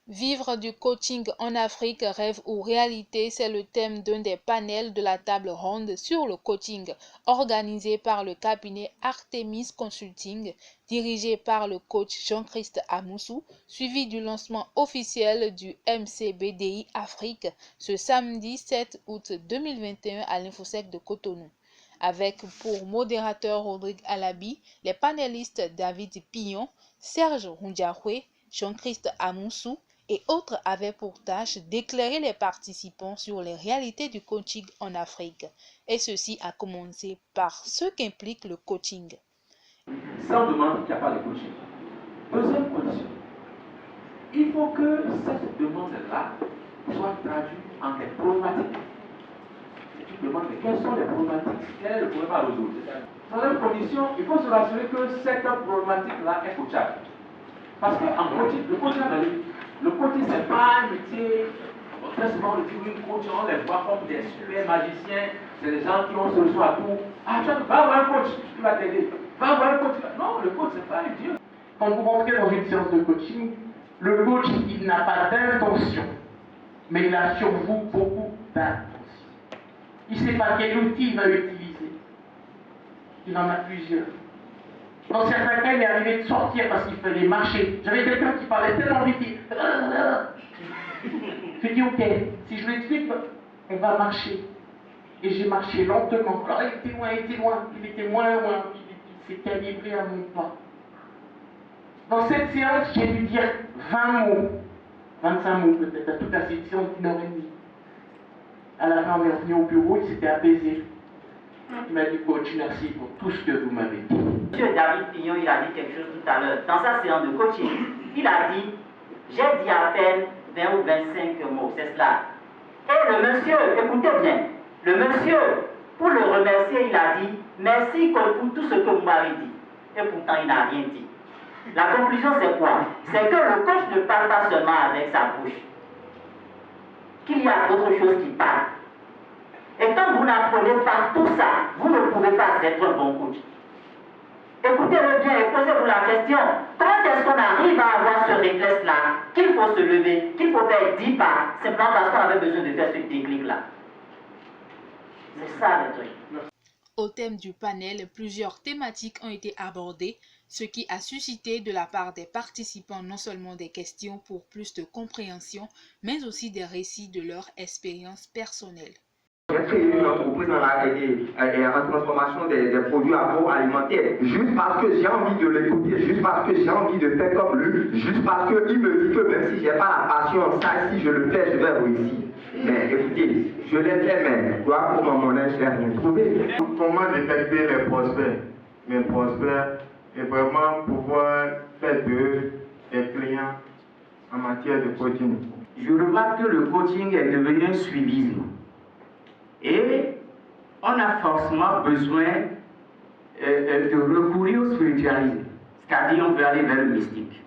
Vivre du coaching en Afrique, rêve ou réalité, c'est le thème d'un des panels de la table ronde sur le coaching, organisé par le cabinet Artemis Consulting, dirigé par le coach Jean-Christ Amoussou, suivi du lancement officiel du MCBDI Afrique ce samedi 7 août 2021 à l'Infosec de Cotonou. Avec pour modérateur Rodrigue Alabi, les panélistes David Pillon, Serge Rundiahoué, Jean-Christ Amoussou et autres avaient pour tâche d'éclairer les participants sur les réalités du coaching en Afrique. Et ceci a commencé par ce qu'implique le coaching. Ça, on demande qu'il n'y a pas de coaching. Deuxième condition, il faut que cette demande-là soit traduite en des problématiques. Et tu demandes quelles sont les problématiques, quel est le problème à résoudre. Troisième condition, il faut se rassurer que cette problématique-là est coachable. Parce qu'en coaching, le coaching, ce n'est pas un métier. Très souvent, on dit oui, coach, on les voit comme des super magiciens. C'est des gens qui ont solution à tout. Ah, tu vas voir un coach, il va t'aider. Va voir un coach. Non, le coach, ce n'est pas un dieu. Quand vous rentrez dans une séance de coaching, le coach, il n'a pas d'intention, mais il a sur vous beaucoup d'intention. Il ne sait pas quel outil il va utiliser. Il en a plusieurs. Dans certains cas, il est arrivé de sortir parce qu'il fallait marcher. J'avais quelqu'un qui parlait tellement vite. Je dis ok, si je l'explique, on va marcher. Et j'ai marché lentement. Alors il était loin, il était moins loin, il s'est calibré à mon pas. Dans cette séance, j'ai dû dire 20 mots, 25 mots peut-être, à toute la séance d'une heure et demie. À la fin, on est revenu au bureau, il s'était apaisé. Il m'a dit, coach, merci pour tout ce que vous m'avez dit. Monsieur David Pignon, il a dit quelque chose tout à l'heure. Dans sa séance de coaching, il a dit, j'ai dit à peine 20 ou 25 mots, c'est cela. Et le monsieur, écoutez bien, le monsieur, pour le remercier, il a dit, merci pour tout ce que vous m'avez dit. Et pourtant, il n'a rien dit. La conclusion, c'est quoi? C'est que le coach ne parle pas seulement avec sa bouche. Qu'il y a d'autres choses qui parlent. Et quand vous n'apprenez pas tout ça, vous ne pouvez pas être un bon coach. Écoutez-le bien et posez-vous la question. Comment est-ce qu'on arrive à avoir ce réflexe-là, qu'il faut se lever, qu'il faut faire 10 pas, simplement parce qu'on avait besoin de faire ce déclic-là? C'est ça le truc. Au thème du panel, plusieurs thématiques ont été abordées, ce qui a suscité de la part des participants non seulement des questions pour plus de compréhension, mais aussi des récits de leur expérience personnelle. J'ai créé une entreprise en transformation des produits agroalimentaires, juste parce que j'ai envie de l'écouter, juste parce que j'ai envie de faire comme lui, juste parce qu'il me dit que même si je n'ai pas la passion, ça, si je le fais, je vais réussir. Mais écoutez, je l'ai fait, mais gloire pour mon âge, je n'ai rien trouvé. Comment détecter les prospects? Mes prospects, et vraiment pouvoir faire d'eux des clients en matière de coaching. Je remarque que le coaching est devenu un suivisme. Et on a forcément besoin de recourir au spiritualisme, c'est-à-dire on veut aller vers le mystique.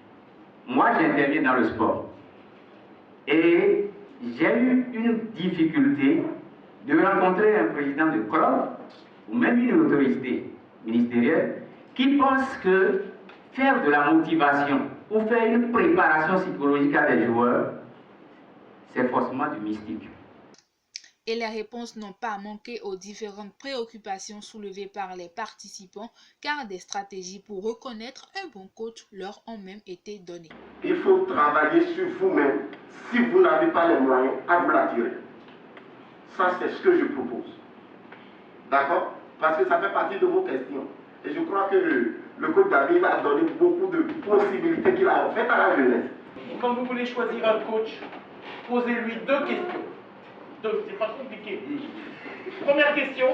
Moi, j'interviens dans le sport. Et j'ai eu une difficulté de rencontrer un président de club ou même une autorité ministérielle qui pense que faire de la motivation ou faire une préparation psychologique à des joueurs, c'est forcément du mystique. Et les réponses n'ont pas manqué aux différentes préoccupations soulevées par les participants, car des stratégies pour reconnaître un bon coach leur ont même été données. Il faut travailler sur vous-même si vous n'avez pas les moyens à vous l'attirer. Ça, c'est ce que je propose. D'accord? Parce que ça fait partie de vos questions. Et je crois que le coach David a donné beaucoup de possibilités qu'il a faites à la jeunesse. Quand vous voulez choisir un coach, posez-lui 2 questions. 2, c'est pas compliqué. Première question,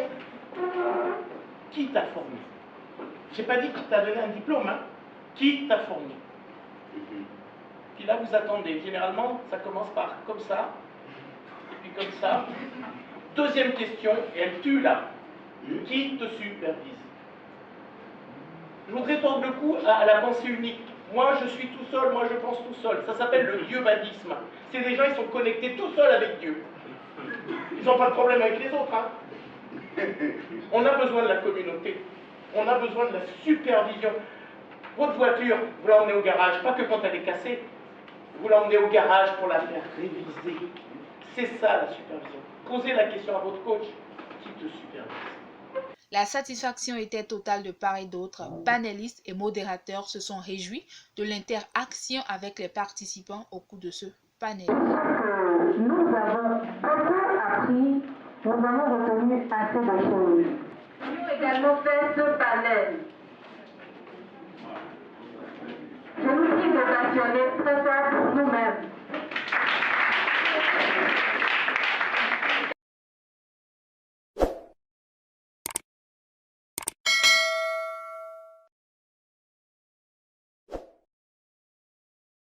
qui t'a formé? J'ai pas dit qui t'a donné un diplôme, hein? Qui t'a formé? Puis là, vous attendez. Généralement, ça commence par comme ça, et puis comme ça. Deuxième question, et elle tue là. Qui te supervise? Je voudrais tendre le coup à la pensée unique. Moi, je suis tout seul, moi, je pense tout seul. Ça s'appelle le dieu-vadisme. C'est des gens, ils sont connectés tout seuls avec Dieu. Ils n'ont pas de problème avec les autres. Hein. On a besoin de la communauté. On a besoin de la supervision. Votre voiture, vous l'emmenez au garage, pas que quand elle est cassée. Vous l'emmenez au garage pour la faire réviser. C'est ça la supervision. Posez la question à votre coach qui te supervise. La satisfaction était totale de part et d'autre. Panélistes et modérateurs se sont réjouis de l'interaction avec les participants au cours de ce panel. Nous avons beaucoup appris, nous avons retenu assez de choses. Nous avons également fait ce panel. Je nous suis passionné très fort pour nous-mêmes.